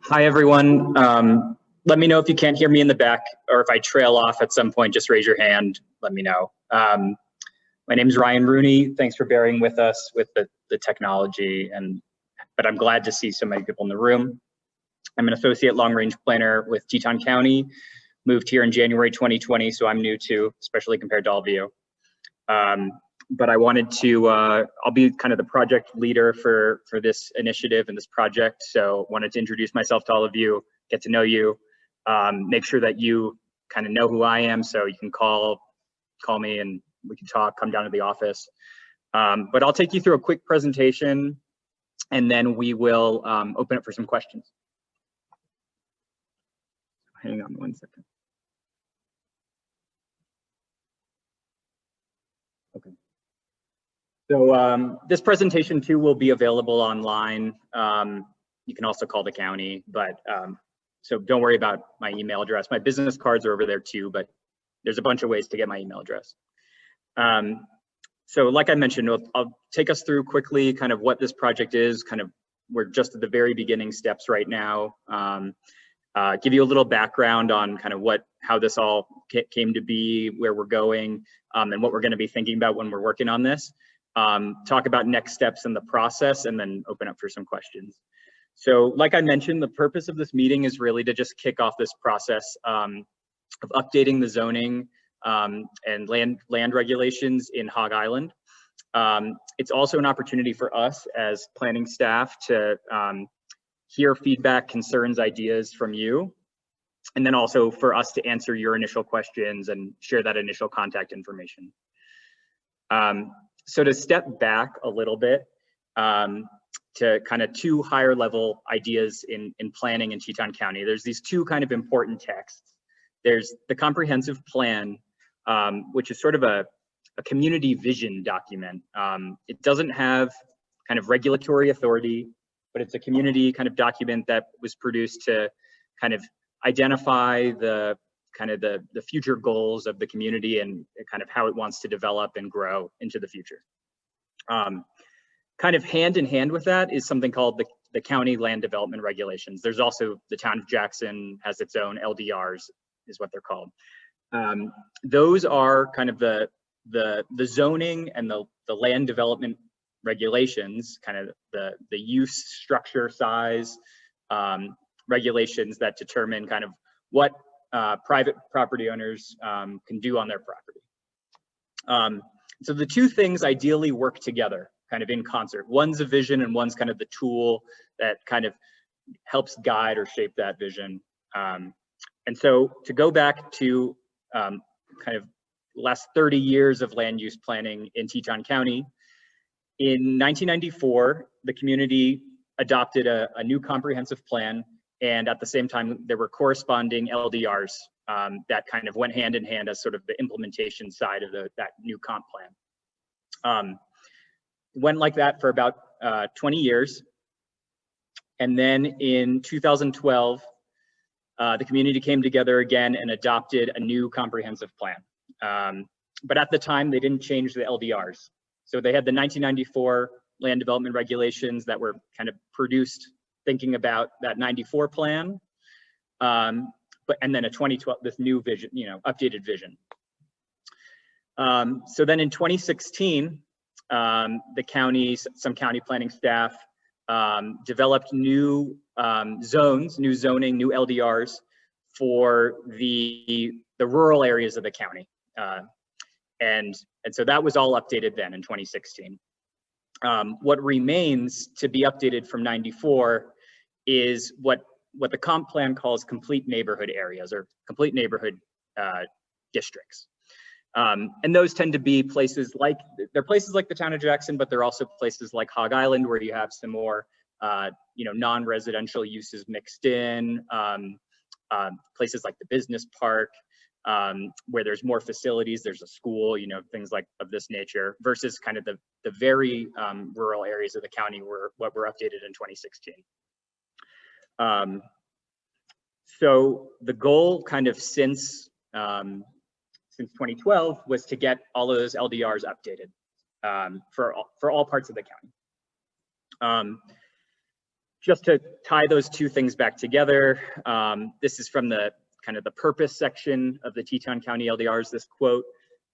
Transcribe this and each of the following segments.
Hi, everyone. Let me know if you can't hear me in the back, or if I trail off at some point, just raise your hand, let me know. My name is Ryan Rooney. Thanks for bearing with us with the technology, but I'm glad to see so many people in the room. I'm an associate long-range planner with Teton County, moved here in January 2020, so I'm new too, especially compared to all of you. But I wanted to, I'll be kind of the project leader for this initiative and this project. So wanted to introduce myself to all of you, get to know you, make sure that you kind of know who I am. So you can call me and we can talk, come down to the office. But I'll take you through a quick presentation and then we will open up for some questions. Hang on one second. Okay. So this presentation too will be available online. You can also call the county, but so don't worry about my email address. My business cards are over there too, but there's a bunch of ways to get my email address. So like I mentioned, I'll take us through quickly kind of what this project is. We're just at the very beginning steps right now. Give you a little background on kind of how this all came to be, where we're going, and what we're going to be thinking about when we're working on this. Talk about next steps in the process, and then open up for some questions. So like I mentioned, the purpose of this meeting is really to just kick off this process of updating the zoning and land regulations in Hog Island. It's also an opportunity for us as planning staff to hear feedback, concerns, ideas from you, and then also for us to answer your initial questions and share that initial contact information. So to step back a little bit to kind of two higher level ideas in planning in Teton County, there's these two kind of important texts. There's the comprehensive plan, which is sort of a community vision document. It doesn't have kind of regulatory authority, but it's a community kind of document that was produced to kind of identify the future goals of the community and kind of how it wants to develop and grow into the future. Kind of hand in hand with that is something called the county land development regulations. There's also the town of Jackson has its own LDRs, is what they're called. Those are kind of the zoning and the land development regulations, kind of the use, structure, size regulations that determine kind of what private property owners can do on their property. So the two things ideally work together, kind of in concert. One's a vision and one's kind of the tool that kind of helps guide or shape that vision. And so to go back to kind of last 30 years of land use planning in Teton County, in 1994, the community adopted a new comprehensive plan, and at the same time, there were corresponding LDRs that kind of went hand in hand as sort of the implementation side of that new comp plan. Went like that for about 20 years. And then in 2012, the community came together again and adopted a new comprehensive plan. But at the time, they didn't change the LDRs. So they had the 1994 land development regulations that were kind of produced thinking about that 94 plan, and then a 2012, this new vision, updated vision. So then in 2016, the counties, some county planning staff developed new zones, new zoning, new LDRs for the rural areas of the county. And so that was all updated then in 2016. What remains to be updated from 94 is what the comp plan calls complete neighborhood areas or complete neighborhood districts. And those tend to be places like the town of Jackson, but they're also places like Hog Island where you have some more non-residential uses mixed in, places like the business park, where there's more facilities, there's a school, things like of this nature, versus kind of the very rural areas of the county what were updated in 2016. So the goal kind of since 2012 was to get all of those LDRs updated for all parts of the county. just to tie those two things back together, this is from the kind of the purpose section of the Teton County LDRs, this quote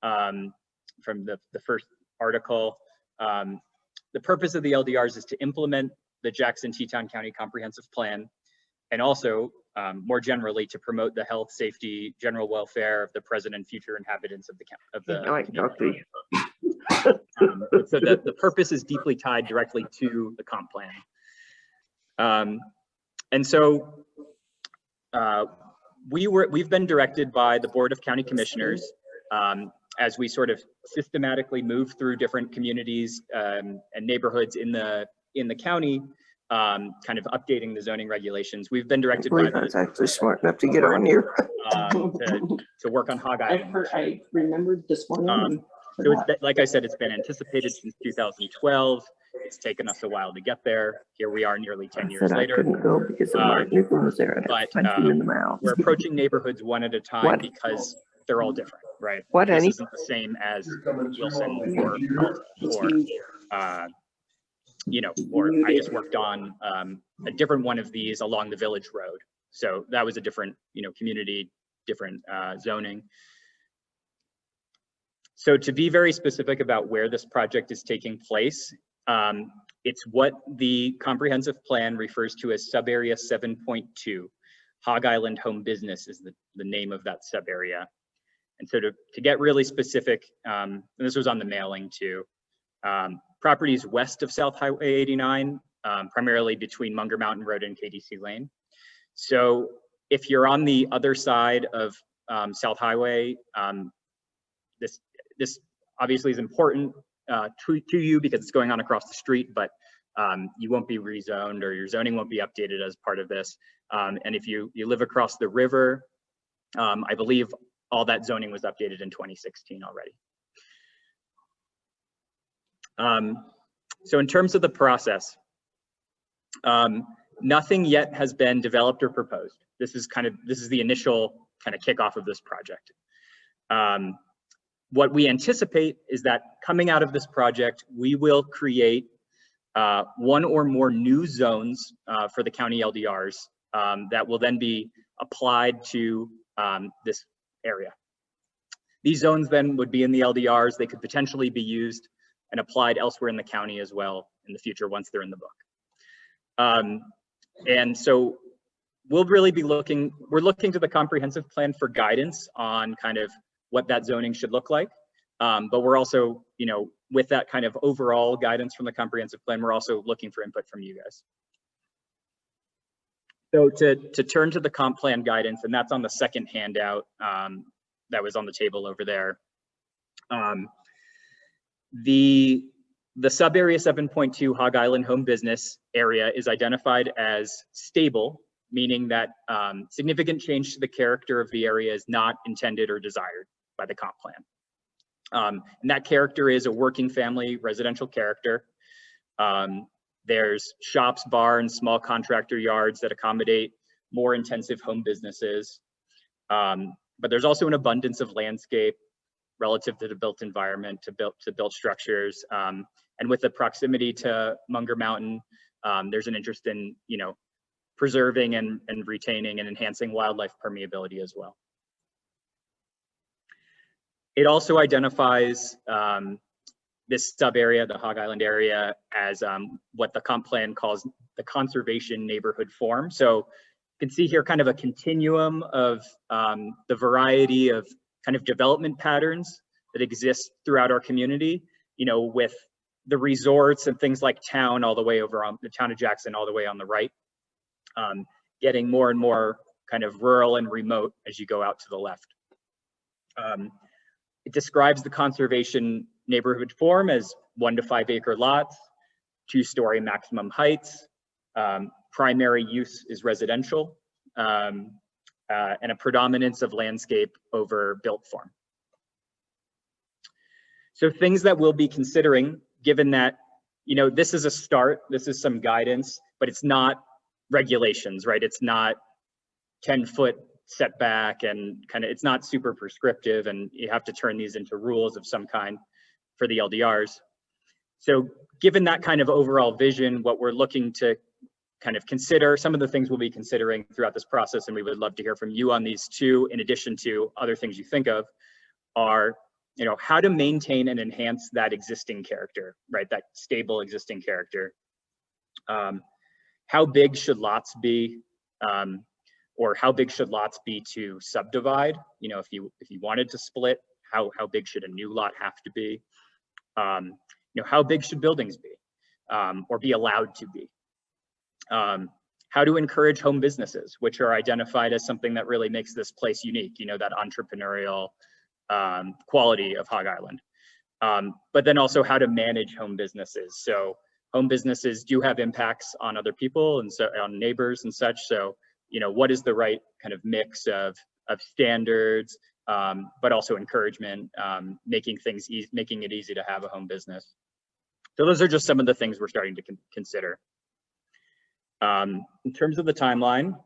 from the first article. The purpose of the LDRs is to implement the Jackson-Teton County Comprehensive Plan, and also more generally to promote the health, safety, general welfare of the present and future inhabitants of the community. So the purpose is deeply tied directly to the comp plan. And so we've been directed by the Board of County Commissioners as we sort of systematically move through different communities and neighborhoods in the county, kind of updating the zoning regulations. We've been directed by I was actually smart enough to get on here. to work on Hog Island. I remembered this morning. So it's, like I said, it's been anticipated since 2012. It's taken us a while to get there. Here we are nearly 10 years later. I couldn't go because Martin Newcomb was there. We're approaching neighborhoods one at a time because they're all different, right? This isn't the same as Wilson or I just worked on a different one of these along the Village Road. So that was a different, community, different zoning. So to be very specific about where this project is taking place, it's what the comprehensive plan refers to as sub-area 7.2. Hog Island Home Business is the name of that sub-area. And so to get really specific, and this was on the mailing too, properties west of South Highway 89, primarily between Munger Mountain Road and KDC Lane. So if you're on the other side of South Highway, this obviously is important to you because it's going on across the street, but you won't be rezoned or your zoning won't be updated as part of this. And if you live across the river, I believe all that zoning was updated in 2016 already. So in terms of the process, nothing yet has been developed or proposed. This is the initial kind of kickoff of this project. What we anticipate is that coming out of this project, we will create one or more new zones for the county LDRs that will then be applied to this area. These zones then would be in the LDRs. They could potentially be used and applied elsewhere in the county as well in the future once they're in the book. And so we'll really be we're looking to the comprehensive plan for guidance on kind of what that zoning should look like. But we're also, with that kind of overall guidance from the comprehensive plan, we're also looking for input from you guys. So to turn to the comp plan guidance, and that's on the second handout that was on the table over there. The sub-area 7.2 Hog Island Home Business area is identified as stable, meaning that significant change to the character of the area is not intended or desired by the comp plan. And that character is a working family residential character. There's shops, barns, small contractor yards that accommodate more intensive home businesses. But there's also an abundance of landscape relative to the built environment, to built structures. And with the proximity to Munger Mountain, there's an interest in, preserving and retaining and enhancing wildlife permeability as well. It also identifies this sub area, the Hog Island area, as what the comp plan calls the conservation neighborhood form. So you can see here kind of a continuum of the variety of kind of development patterns that exist throughout our community, with the resorts and things like town all the way over on the town of Jackson all the way on the right, getting more and more kind of rural and remote as you go out to the left. It describes the conservation neighborhood form as 1 to 5 acre lots, 2-story maximum heights, primary use is residential, and a predominance of landscape over built form. So things that we'll be considering, given that, this is a start, this is some guidance, but it's not regulations, right? It's not 10-foot setback and it's not super prescriptive, and you have to turn these into rules of some kind for the LDRs. So given that kind of overall vision, what we're looking to kind of consider some of the things we'll be considering throughout this process, and we would love to hear from you on these too, in addition to other things you think of, are, you know, how to maintain and enhance that existing character, right? That stable existing character. How big should lots be? Or how big should lots be to subdivide? You know, if you wanted to split, how big should a new lot have to be? You know, how big should buildings be, or be allowed to be? How to encourage home businesses, which are identified as something that really makes this place unique, you know, that entrepreneurial quality of Hog Island. But then also how to manage home businesses. So home businesses do have impacts on other people and so on neighbors and such. So, you know, what is the right kind of mix of standards, but also encouragement, making it easy to have a home business. So those are just some of the things we're starting to consider. In terms of the timeline,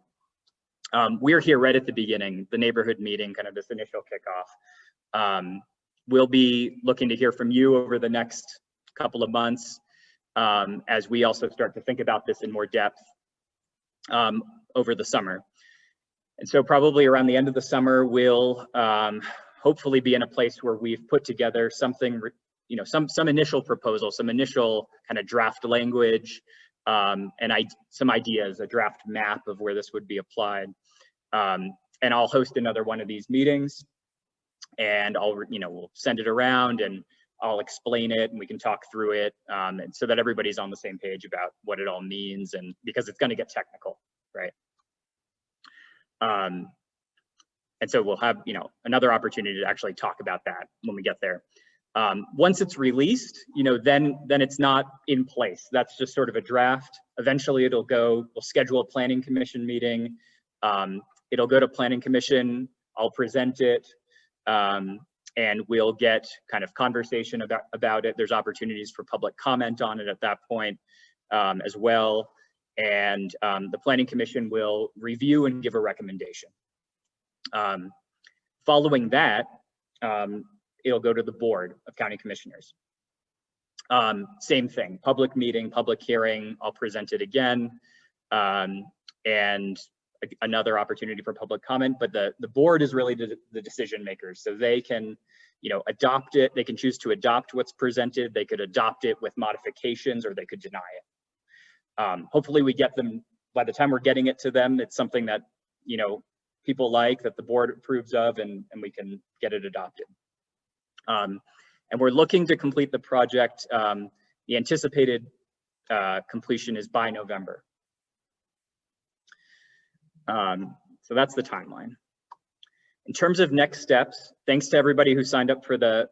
we're here right at the beginning, the neighborhood meeting, kind of this initial kickoff. We'll be looking to hear from you over the next couple of months, as we also start to think about this in more depth over the summer. And so probably around the end of the summer, we'll hopefully be in a place where we've put together something, you know, some initial proposal, some initial kind of draft language, and some ideas, a draft map of where this would be applied. And I'll host another one of these meetings, and we'll send it around and I'll explain it and we can talk through it, and so that everybody's on the same page about what it all means, and because it's going to get technical, right? And so we'll have, you know, another opportunity to actually talk about that when we get there. Once it's released, you know, then it's not in place. That's just sort of a draft. Eventually we'll schedule a planning commission meeting. It'll go to planning commission, I'll present it, and we'll get kind of conversation about it. There's opportunities for public comment on it at that point as well. And the planning commission will review and give a recommendation. Following that, it'll go to the board of county commissioners. Same thing, public meeting, public hearing, I'll present it again, and another opportunity for public comment, but the board is really the decision makers. So they can, you know, adopt it, they can choose to adopt what's presented, they could adopt it with modifications, or they could deny it. Hopefully we get them, by the time we're getting it to them, it's something that, you know, people like, that the board approves of, and we can get it adopted. And we're looking to complete the project. The anticipated completion is by November. So that's the timeline. In terms of next steps, thanks to everybody who signed up for the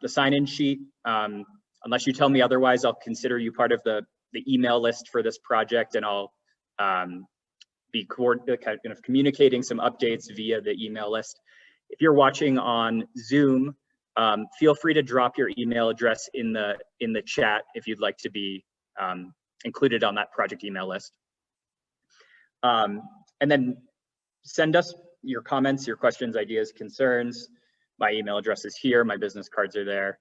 sign-in sheet. Unless you tell me otherwise, I'll consider you part of the email list for this project, and I'll be kind of communicating some updates via the email list. If you're watching on Zoom, feel free to drop your email address in the chat if you'd like to be included on that project email list. And then send us your comments, your questions, ideas, concerns. My email address is here, my business cards are there.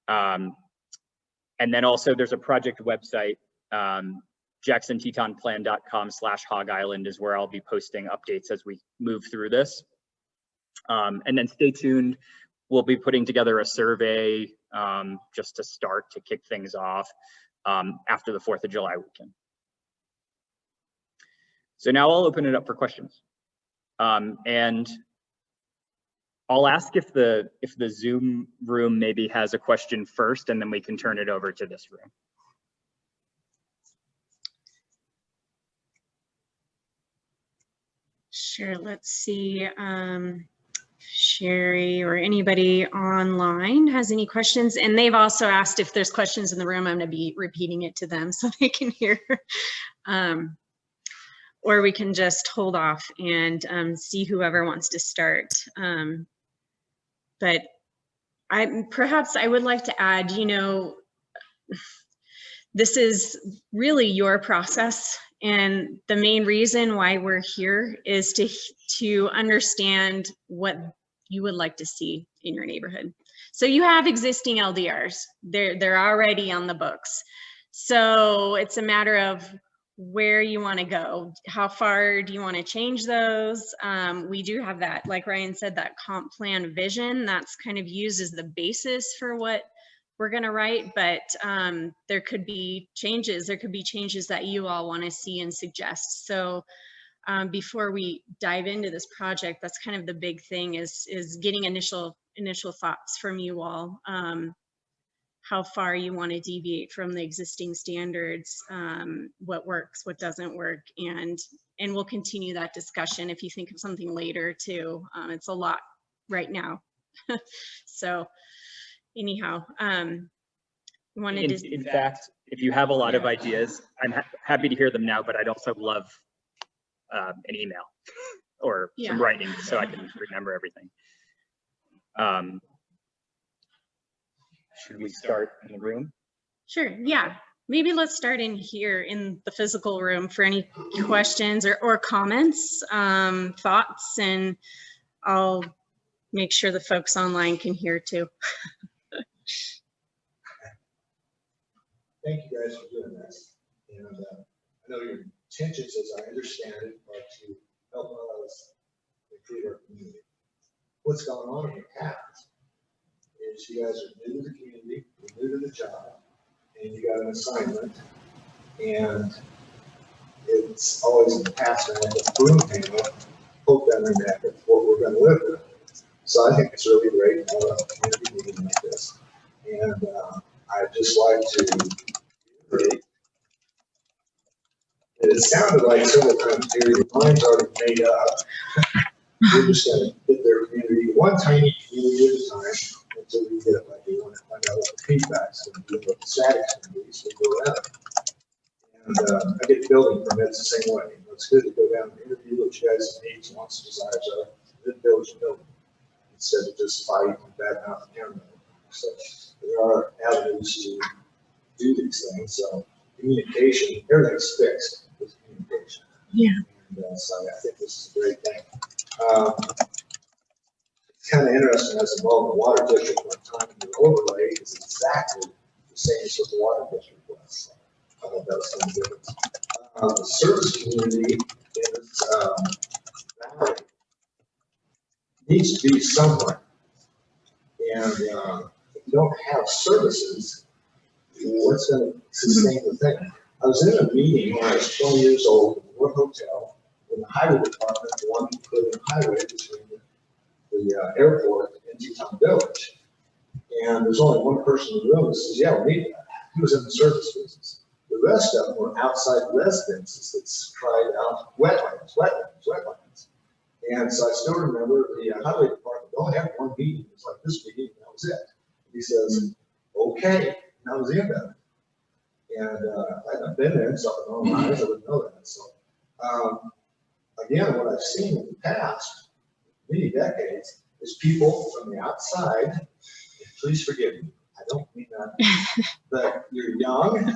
And then also there's a project website, jacksontetonplan.com/Hog Island is where I'll be posting updates as we move through this. And then stay tuned. We'll be putting together a survey just to start to kick things off after the 4th of July weekend. So now I'll open it up for questions. And I'll ask if the Zoom room maybe has a question first, and then we can turn it over to this room. Sure, let's see. Sherry or anybody online has any questions, and they've also asked if there's questions in the room. I'm going to be repeating it to them so they can hear. Or we can just hold off and see whoever wants to start. But perhaps I would like to add, you know, this is really your process, and the main reason why we're here is to understand what you would like to see in your neighborhood. So you have existing LDRs, they're already on the books. So it's a matter of where you want to go. How far do you want to change those? We do have that, like Ryan said, that comp plan vision that's kind of used as the basis for what we're going to write, but there could be changes. There could be changes that you all want to see and suggest. So before we dive into this project, that's kind of the big thing is getting initial thoughts from you all. How far you want to deviate from the existing standards, what works, what doesn't work, and we'll continue that discussion if you think of something later too. It's a lot right now. So anyhow, wanted to. In fact, if you have a lot of ideas, I'm happy to hear them now, but I'd also love an email or some writing so I can remember everything. Should we start in the room? Sure, yeah. Maybe let's start in here in the physical room for any questions or comments, thoughts, and I'll make sure the folks online can hear too. Thank you guys for doing this. And I know your intentions, as I understand it, are to help us improve our community. What's going on in the past is you guys are new to the community, you're new to the job, and you got an assignment, and it's always in the past, and I have a broom handle, hope that in that, that's what we're gonna live with. So I think it's really great to have a community meeting like this. And I'd just like to reiterate, it sounded like several times here, your mind's already made up. We're just gonna get their community, one tiny community at a time, until we get it like we want to find out what the feedback's going to be, what the status is going to be, so we go around. And I get building permits the same way. It's good to go down and interview what you guys' needs, wants, desires are, then build your building, instead of just fight and bad mouth the camera. So there are avenues to do these things. So communication, everything's fixed with communication. Yeah. And so I think this is a great thing. It's kind of interesting as involved in the water district one time, the overlay is exactly the same as what the water district was. So I thought that was kind of different. The service community is valley needs to be somewhere. And if you don't have services, what's going to sustain the thing? I was in a meeting when I was 20 years old in one hotel in the highway department, the one who put in the highway between the airport and Teton Village. And there's only one person in the room that says, yeah, we need that. He was in the service business. The rest of them were outside residences that tried out wetlands. And so I still remember the highway department only had one meeting. It was like this meeting, and that was it. He says, okay, and that was the end of it. And I hadn't been there, so I don't know, I wouldn't know that. So again, what I've seen in the past, many decades, is people from the outside, and please forgive me, I don't mean that, but you're young.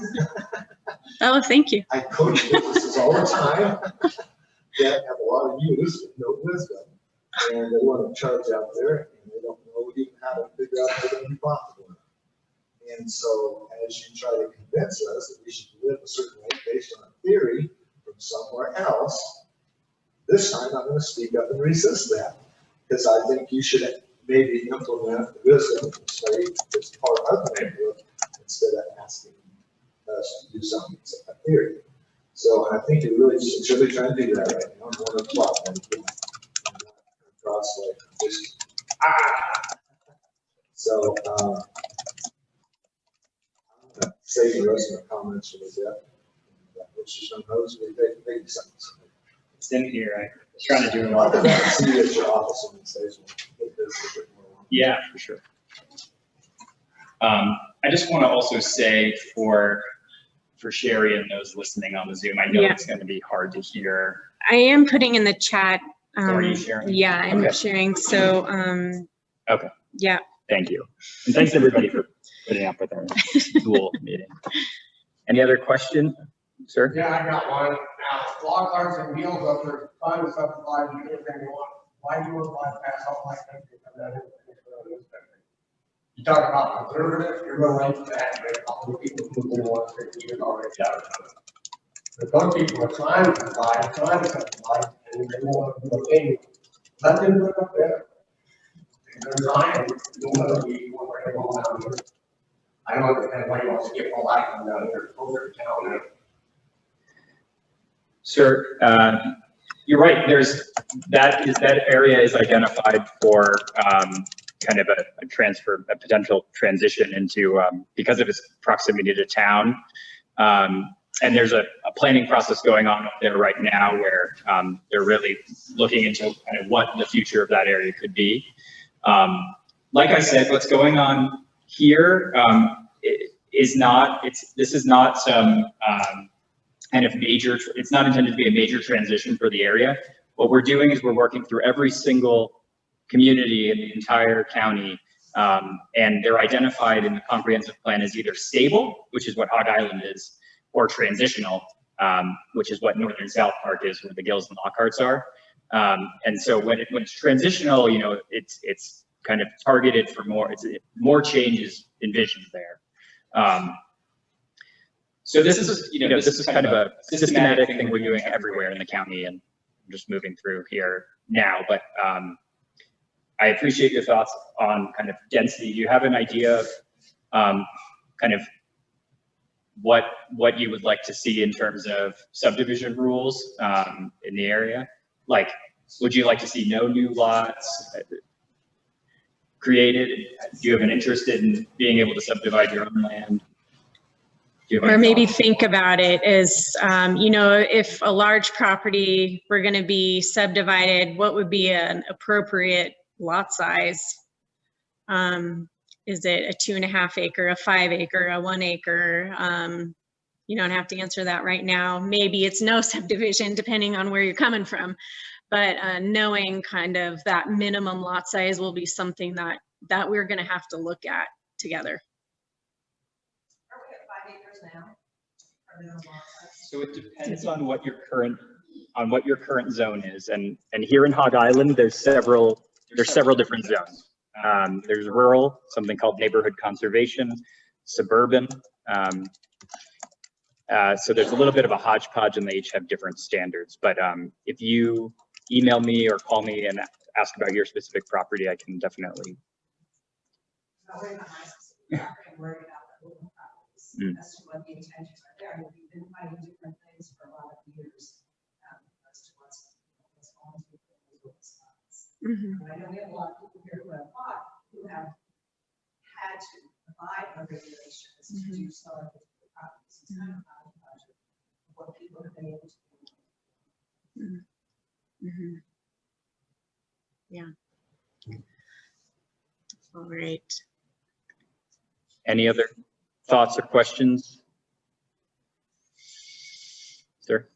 Oh, thank you. I coach businesses all the time that have a lot of youth with no wisdom, and they want to charge out there, and they don't know even how to figure out how to be profitable. And so, as you try to convince us that we should live a certain way based on a theory from somewhere else, this time I'm going to speak up and resist that, because I think you should maybe implement the wisdom and say it's part of the neighborhood instead of asking us to do something that's a theory. So I think you're really trying to do that right now. I'm going to plot that across like just So I'm going to save the rest of my comments for the depth. Which is on those we take sense. It's in here. I was trying to do it I all. think I see you at your office in the station. Yeah, for sure. I just want to also say for Sherry and those listening on the Zoom, I know it's going to be hard to hear. I am putting in the chat. Are you sharing? Yeah, I'm sharing. So, okay. Yeah. Thank you. And thanks everybody for putting up with our Zoom meeting. Any other question, sir? Yeah, I got one. Now, log carts and wheels up there, fine with subdividing anything you want. Why do you want to bypass all my country from that information? You talk about conservative, you're going to that, but all the people who want to take it already out of it. But some people are trying to subdivide, and they won't do a thing. Let them put it up there. They're trying, doing other people, where they go down here. I don't understand why you want to skip all that one down here, over to town now. Sir, you're right. That area is identified for kind of a potential transition into because of its proximity to town. And there's a planning process going on up there right now where they're really looking into kind of what the future of that area could be. Like I said, what's going on here this is not some kind of major, it's not intended to be a major transition for the area. What we're doing is we're working through every single community in the entire county, and they're identified in the comprehensive plan as either stable, which is what Hog Island is, or transitional, which is what Northern South Park is, where the Gills and Lockharts are. And so when it's transitional, you know, it's kind of targeted for more changes envisioned there. So this is, you know, this is kind of a systematic thing we're doing everywhere in the county, and I'm just moving through here now. But I appreciate your thoughts on kind of density. Do you have an idea of kind of what you would like to see in terms of subdivision rules in the area? Like, would you like to see no new lots created? Do you have an interest in being able to subdivide your own land? Or maybe think about it as, you know, if a large property were going to be subdivided, what would be an appropriate lot size? Is it a 2.5 acre, a 5 acre, a 1 acre? You don't have to answer that right now. Maybe it's no subdivision, depending on where you're coming from. But knowing kind of that minimum lot size will be something that we're going to have to look at together. Are we at 5 acres now? Are we on lot size? So it depends on what your current zone is, and here in Hog Island, there's several different zones. There's rural, something called neighborhood conservation, suburban. So there's a little bit of a hodgepodge, and they each have different standards. But if you email me or call me and ask about your specific property, I can definitely. Not worried about my specific property, I'm worried about the local properties, as to what the intentions are there. And we've been fighting different things for a lot of years as to what's going to be the spots. I know we have a lot of people here who have bought, who have had to abide by regulations to do so on the properties. It's kind of out of the budget of what people have been able to do. Yeah. All right. Any other thoughts or questions? Sir?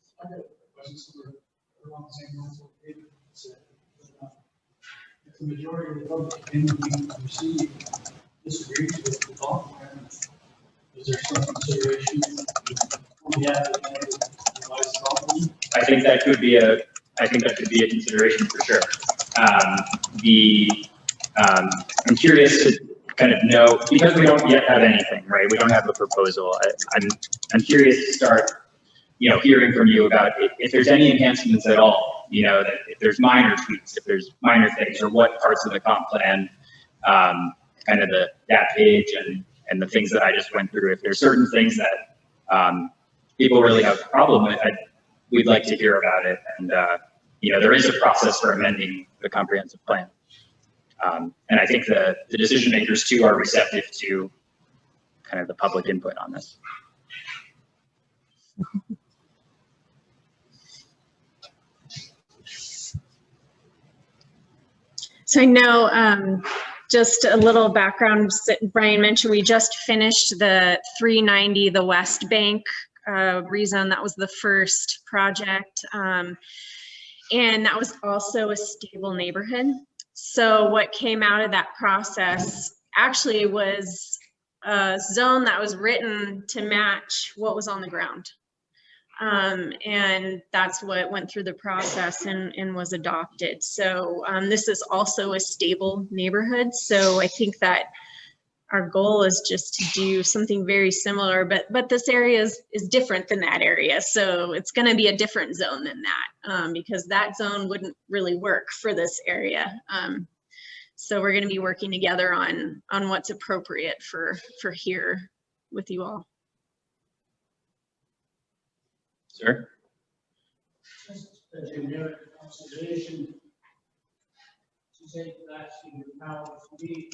If the majority of the public in the receive disagrees with the thought plan, is there some consideration on behalf of the revised thought plan? I think that could be a consideration for sure. I'm curious to kind of know, because we don't yet have anything, right? We don't have a proposal. I'm curious to start, you know, hearing from you about if there's any enhancements at all, you know, if there's minor tweaks, if there's minor things, or what parts of the comp plan, kind of that page and the things that I just went through, if there's certain things that people really have a problem with, we'd like to hear about it. And, you know, there is a process for amending the comprehensive plan. And I think the decision makers too are receptive to kind of the public input on this. So I know, just a little background, Brian mentioned we just finished the 390, the West Bank rezone. That was the first project. And that was also a stable neighborhood. So what came out of that process actually was a zone that was written to match what was on the ground. And that's what went through the process and was adopted. So this is also a stable neighborhood. So I think that our goal is just to do something very similar, but this area is different than that area. So it's going to be a different zone than that, because that zone wouldn't really work for this area. So we're going to be working together on what's appropriate for here with you all. Sir? Just a generic observation. To say that in your power to be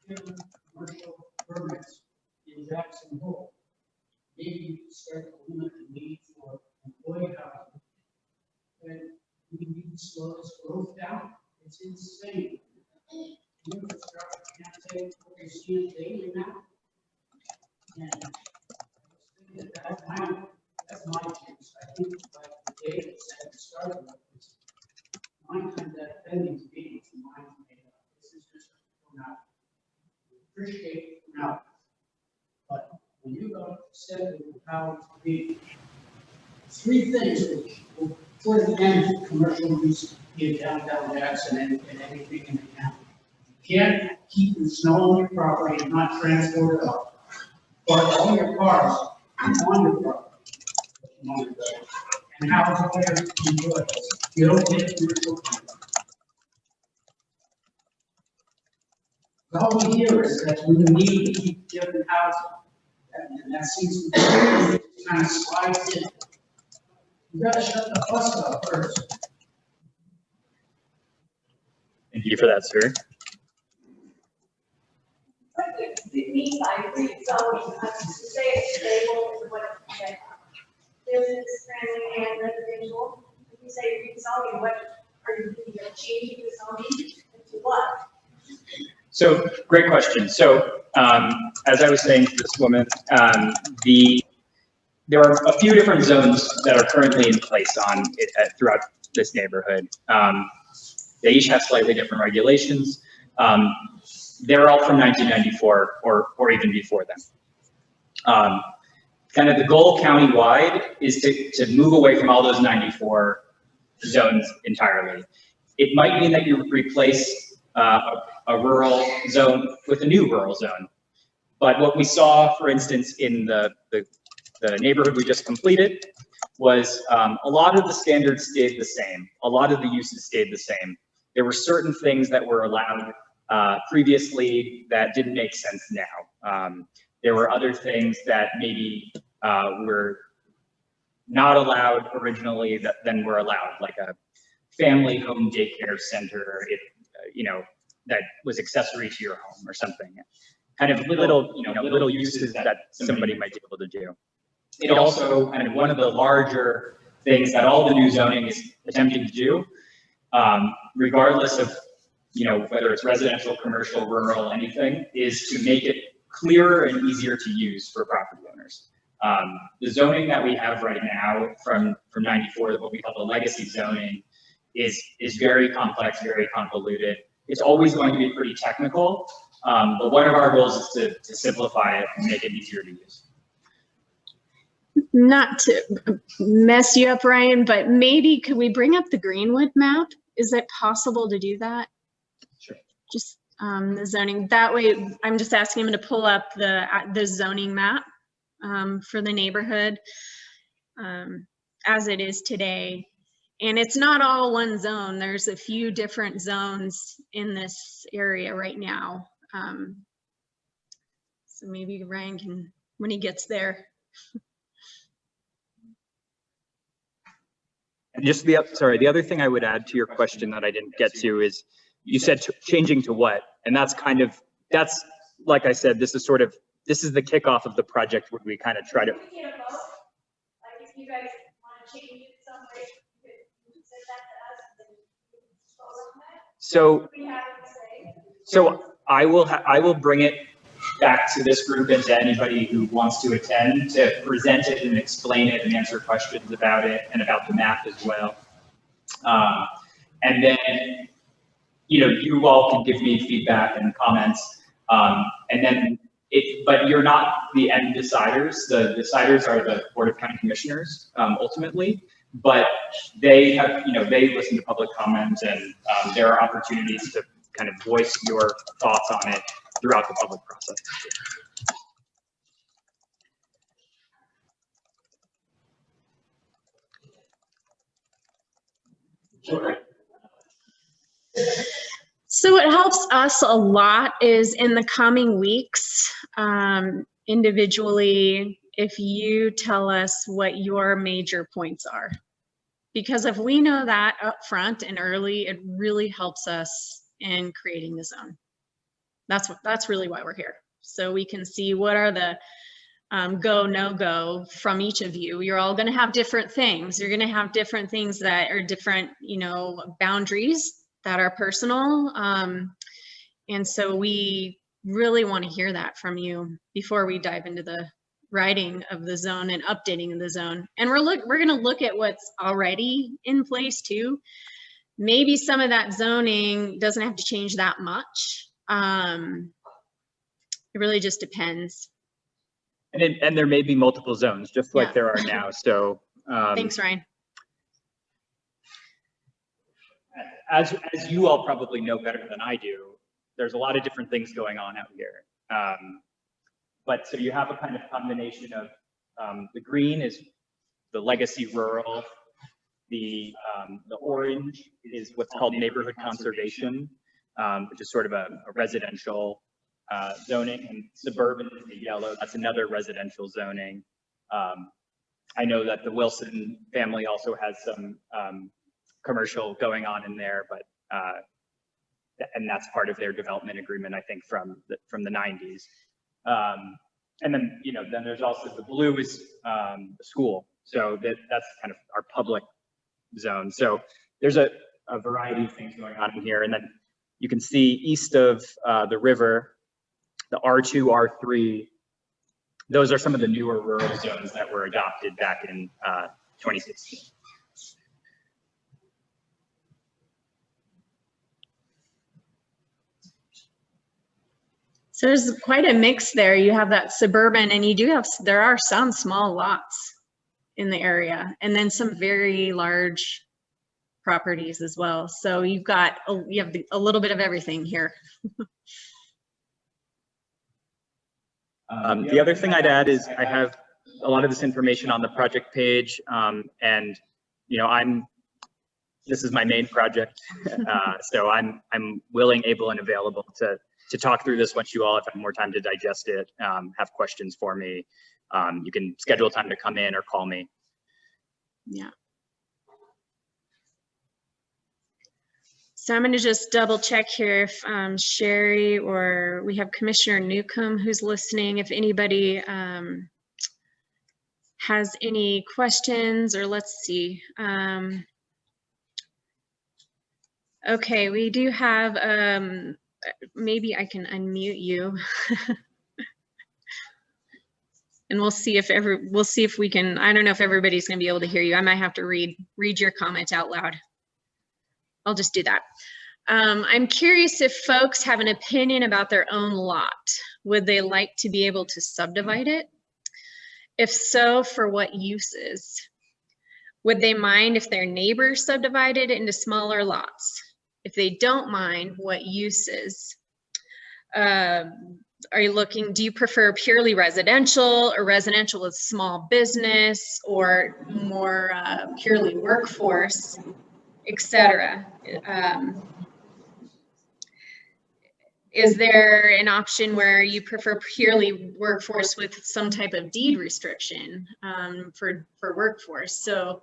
given commercial permits in Jackson Hole. Maybe start to limit the need for employee housing. And we need to slow this growth down. It's insane. Infrastructure can't take what you're seeing daily now. And that's my case. I think like the data set to start with is 9 times that pending to be with mine data. This is just not appreciate now. But when you go step with the power to be 3 things which will put an end to commercial use in downtown Jackson and anything in the county. You can't keep the snow on your property and not transport it up. But all your cars on your property. And how is it there to enjoy it? You don't get commercial. All we hear is that we need to keep giving housing. And that seems to be kind of slides in. You gotta shut the bus up first. Thank you for that, sir. It means by rezoning, to say it's stable is what it says. Business friendly and residential. If you say rezoning, what are you doing? You're changing the zoning to what? So, great question. So, as I was saying to this woman, there are a few different zones that are currently in place on it throughout this neighborhood. They each have slightly different regulations. They're all from 1994 or even before then. Kind of the goal countywide is to move away from all those 94 zones entirely. It might mean that you replace a rural zone with a new rural zone. But what we saw, for instance, in the neighborhood we just completed was a lot of the standards stayed the same. A lot of the uses stayed the same. There were certain things that were allowed previously that didn't make sense now. There were other things that maybe were not allowed originally that then were allowed, like a family home daycare center, if that was accessory to your home or something. Kind of little uses that somebody might be able to do. It also kind of one of the larger things that all the new zoning is attempting to do, regardless of whether it's residential, commercial, rural, anything, is to make it clearer and easier to use for property owners. The zoning that we have right now from 94, what we call the legacy zoning, is very complex, very convoluted. It's always going to be pretty technical, but one of our goals is to simplify it and make it easier to use. Not to mess you up, Ryan, but maybe could we bring up the Greenwood map? Is it possible to do that? Sure. Just the zoning. That way, I'm just asking him to pull up the zoning map for the neighborhood as it is today. And it's not all one zone. There's a few different zones in this area right now. So maybe Ryan can, when he gets there. And just the other thing I would add to your question that I didn't get to is you said changing to what? And that's like I said, this is the kickoff of the project where we kind of try to. Like if you guys want to change it some way, you could send that to us and then we can dispose on that. So I will bring it back to this group and to anybody who wants to attend to present it and explain it and answer questions about it and about the map as well. And then, you all can give me feedback and comments. And then but you're not the end deciders. The deciders are the Board of County Commissioners, ultimately, but they have, they listen to public comment and there are opportunities to kind of voice your thoughts on it throughout the public process. So what helps us a lot is in the coming weeks, individually, if you tell us what your major points are. Because if we know that up front and early, it really helps us in creating the zone. That's really why we're here. So we can see what are the go, no go from each of you. You're all going to have different things. You're going to have different things that are different, you know, boundaries that are personal. And so we really want to hear that from you before we dive into the writing of the zone and updating of the zone. And we're going to look at what's already in place too. Maybe some of that zoning doesn't have to change that much. It really just depends. And there may be multiple zones, just like there are now. So thanks, Ryan. As you all probably know better than I do, there's a lot of different things going on out here. But so you have a kind of combination of the green is the legacy rural, the orange is what's called neighborhood conservation, which is sort of a residential zoning, and suburban is the yellow. That's another residential zoning. I know that the Wilson family also has some commercial going on in there, but and that's part of their development agreement, I think, from the 90s. And then, you know, then there's also the blue is the school. So that's kind of our public zone. So there's a variety of things going on in here. And then you can see east of the river, the R2, R3, those are some of the newer rural zones that were adopted back in 2016. So there's quite a mix there. You have that suburban, and you do have, there are some small lots in the area, and then some very large properties as well. So you've got, you have a little bit of everything here. The other thing I'd add is I have a lot of this information on the project page, and you know, this is my main project, so I'm willing, able, and available to talk through this once you all have had more time to digest it, have questions for me. You can schedule time to come in or call me. Yeah. So I'm going to just double check here if Sherry, or we have Commissioner Newcomb who's listening, if anybody has any questions, or let's see. Okay, we do have, maybe I can unmute you. And we'll see if we can, I don't know if everybody's going to be able to hear you. I might have to read your comment out loud. I'll just do that. I'm curious if folks have an opinion about their own lot. Would they like to be able to subdivide it? If so, for what uses? Would they mind if their neighbors subdivided into smaller lots? If they don't mind, what uses? Are you looking, do you prefer purely residential, or residential with small business, or more purely workforce, etc.? Is there an option where you prefer purely workforce with some type of deed restriction for workforce? So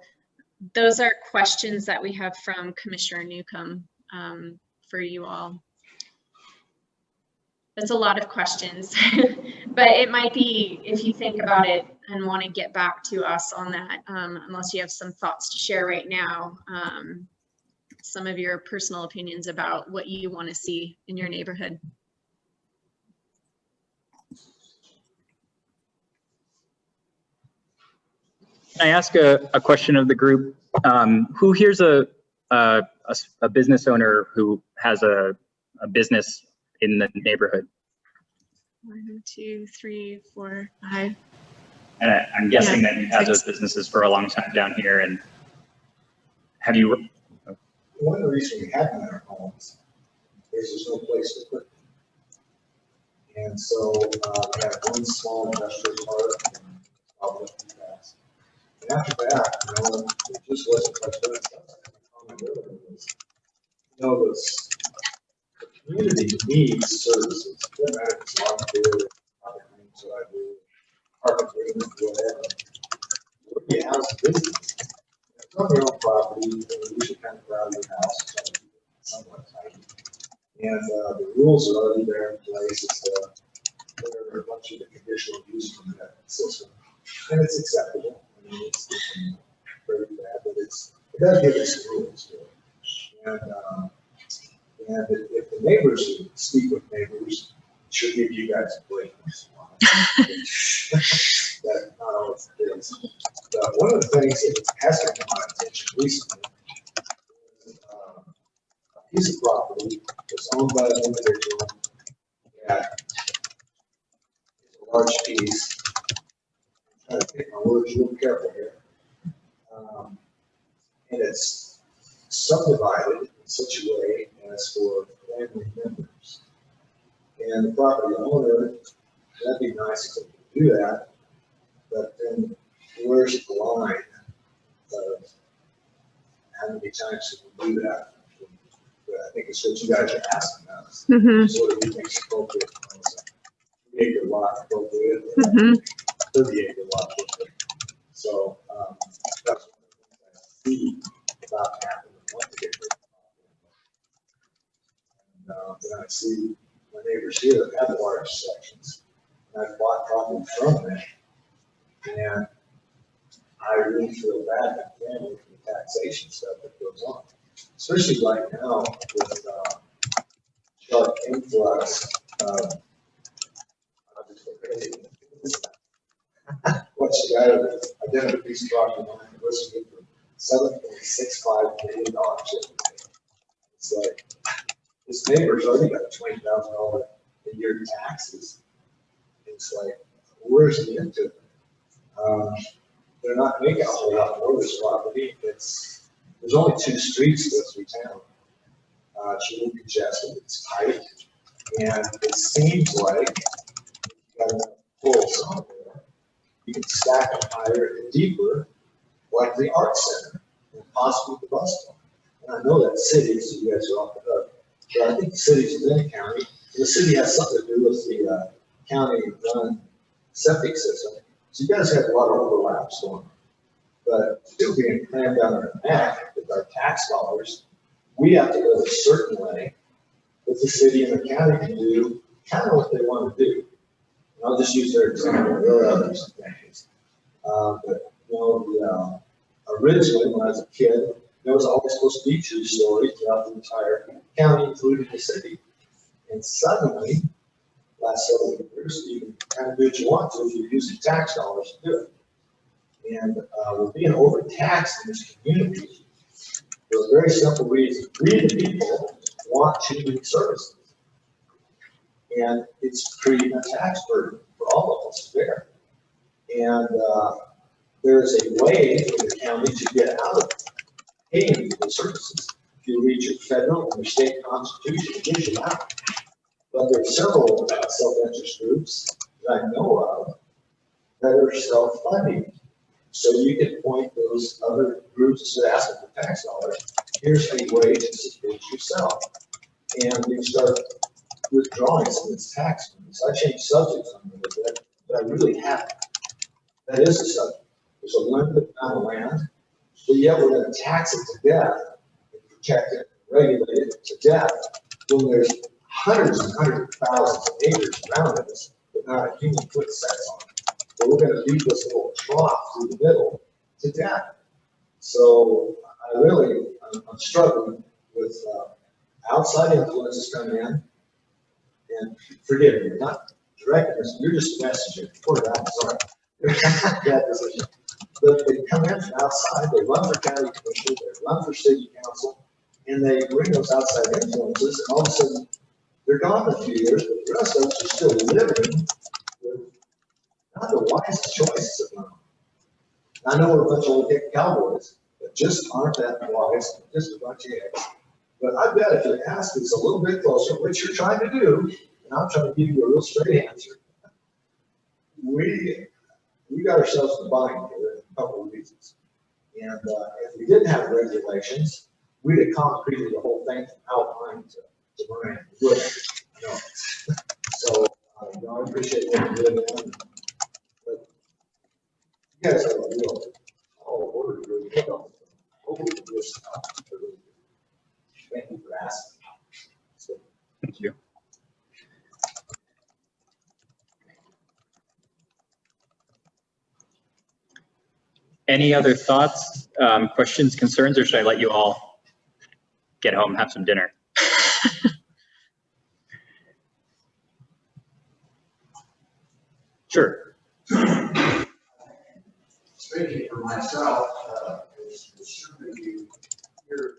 those are questions that we have from Commissioner Newcomb for you all. That's a lot of questions, but it might be, if you think about it and want to get back to us on that, unless you have some thoughts to share right now, some of your personal opinions about what you want to see in your neighborhood. Can I ask a question of the group? Who here's a business owner who has a business in the neighborhood? 1, 2, 3, 4, 5. And I'm guessing that you've had those businesses for a long time down here. And have you? One of the reasons we have them in our homes is there's no place to put them. And so, we have one small industrial park and probably fast. And after that, it just wasn't much better. You know, the community needs services. It doesn't matter if it's lawn care, other things that I do, carpentry, whatever. You have business. It's on your own property, you should kind of crowd your house, try to keep it somewhat tight. And the rules are already there in place. It's there are a bunch of the conditional use from that system, and it's acceptable. I mean, it's very bad, but it does give us some rules to it. And if the neighbors speak with neighbors, it should give you guys a break. That not always the case. But one of the things that has come to my attention recently is a piece of property that's owned by an individual that is a large piece. I'm trying to pick my words real careful here. And it's subdivided in such a way as for family members. And the property owner, that'd be nice if they could do that, but then where's the line of how many times can we do that? But I think it's what you guys are asking us. Mhm. So what do you think is appropriate? 3-acre lot appropriate, or Mhm. 30-acre lot appropriate. So that's what I see about happening. Then I see my neighbors here that have large sections, and I've bought property from them, and I really feel bad for the family for the taxation stuff that goes on, especially right now with sharp influx of what's the guy that identified a piece of property line listed for $7.65 million. It's like, this neighbor's already got $20,000 a year taxes. It's like, where's the end to it? They're not making a whole lot more of this property. There's only 2 streets go through town. It's really congested, it's tight, and it seems like you got enough poles on there, you can stack them higher and deeper, like the art center, and possibly the bus stop. And I know that cities, you guys are off the hook, but I think the cities within the county, the city has something to do with the county-run septic system. So you guys have a lot of overlaps going on. But still being crammed down our neck with our tax dollars, we have to go a certain way that the city and the county can do kind of what they want to do. And I'll just use their example. There are others things. But originally when I was a kid, there was always supposed to be 2 stories throughout the entire county, including the city. And suddenly, last several years, you can kind of do what you want to if you're using tax dollars to do it. And we're being overtaxed in this community for a very simple reason. We, the people, want to do services. And it's creating a tax burden for all of us to bear. And there is a way for the county to get out of paying for the services. If you read your federal and your state constitution, it gives you out. But there are several self-interest groups that I know of that are self-funding. So you can point those other groups instead of asking for tax dollars. Here's a way to support yourself. And you start withdrawing some of this tax money. So I changed subjects on a little bit, but I really haven't. That is a subject. There's a limited amount of land, but yet we're going to tax it to death and protect it, regulate it to death when there's hundreds and hundreds of thousands of acres around us, but not a human foot sets on it. But we're going to beat this little trough through the middle to death. So I'm struggling with outside influences coming in, and forgive me, not directing this, you're just messaging. Poor guy, sorry. Bad decision. But they come in from outside, they run for county commission, they run for city council, and they bring those outside influences, and all of a sudden, they're gone in a few years, but the rest of us are still living with not the wisest choices of them. I know we're a bunch of old hick cowboys that just aren't that wise, just a bunch of hicks. But I bet if you ask us a little bit closer, which you're trying to do, and I'm trying to give you a real straight answer. We got ourselves in a bind here in a couple of reasons. And if we didn't have regulations, we'd have concreted the whole thing from Alpine to Moran. Would, you know. So, you know, I appreciate what you're doing. But you guys have a real tall order to really pick on. Hopefully this stuff. Thank you for asking. So, Thank you. Any other thoughts, questions, concerns, or should I let you all get home, have some dinner? Sure. Speaking for myself, it's certainly here,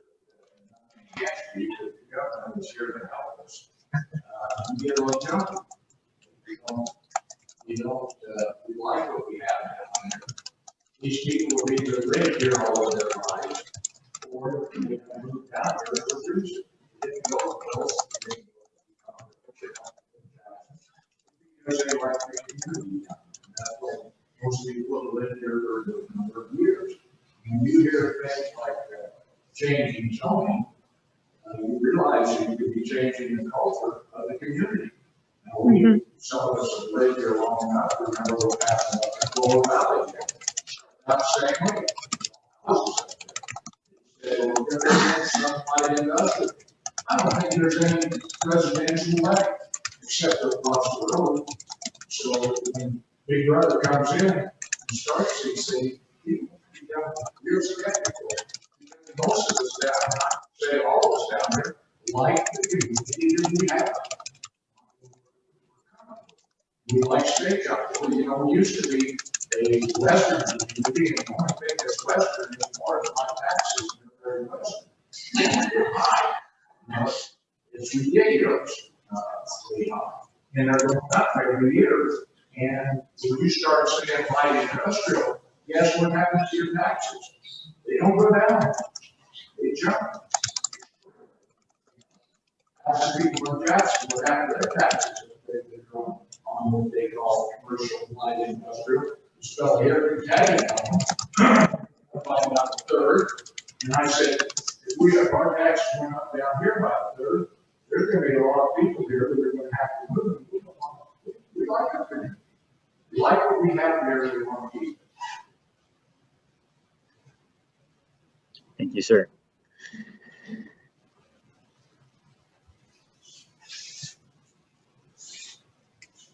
actually, the government is here to help us. You get a little jumpy. We like what we have down there. These people will either live here all of their lives, or they move down here to produce it. They can go close. Because they like the community. That's what most people have lived here for a number of years. When you hear things like changing zoning, you realize you could be changing the culture of the community. Now, some of us have lived here long enough to remember what happened up in Gold Valley. Not the same way. I don't think there's any residential left except across the road. So when Big Brother comes in and starts these things, you're skeptical. Most of us down, not say all of us down there, like the community that we have. We like steak up there. You know, we used to be a Western community, and the only thing that's Western is more of my taxes than very Western. They're high. You know, it's ridiculous. And they're going up every year. And when you start saying light industrial, guess what happens to your taxes? They don't go down. They jump. That's the people in Jackson, what happened to their taxes? They've gone on what they call commercial light industrial. So here in Kentucky, I find out the third, and I said, if we have our taxes went up down here by a third, there's going to be a lot of people here that are going to have to move. We like our community. We like what we have here, we want to keep it. Thank you, sir.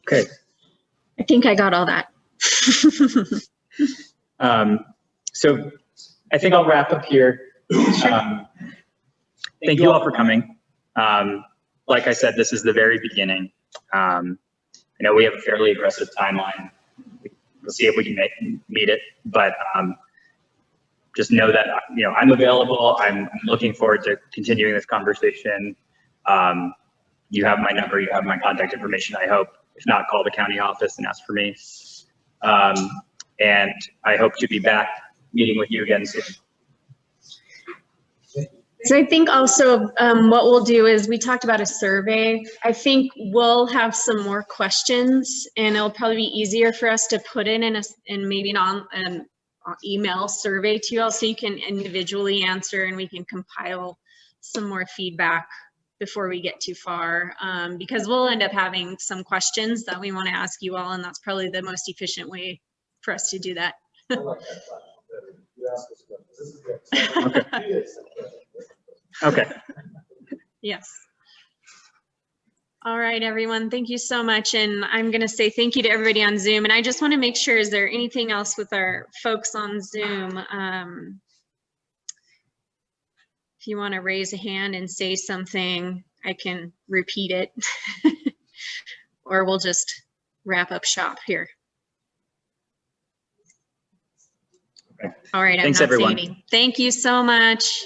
Okay. I think I got all that. So I think I'll wrap up here. Thank you all for coming. Like I said, this is the very beginning. I know we have a fairly aggressive timeline. We'll see if we can meet it, but just know that, you know, I'm available. I'm looking forward to continuing this conversation. You have my number, you have my contact information, I hope. If not, call the county office and ask for me. And I hope to be back meeting with you again soon. So I think also what we'll do is we talked about a survey. I think we'll have some more questions, and it'll probably be easier for us to put in maybe an email survey to you all so you can individually answer, and we can compile some more feedback before we get too far, because we'll end up having some questions that we want to ask you all, and that's probably the most efficient way for us to do that. I like that platform better. You ask us questions. This is good. Okay. Yes. All right, everyone. Thank you so much. And I'm going to say thank you to everybody on Zoom. And I just want to make sure, is there anything else with our folks on Zoom? If you want to raise a hand and say something, I can repeat it. Or we'll just wrap up shop here. Okay. All right. Thanks, I'm not everyone. saving. Thank you so much.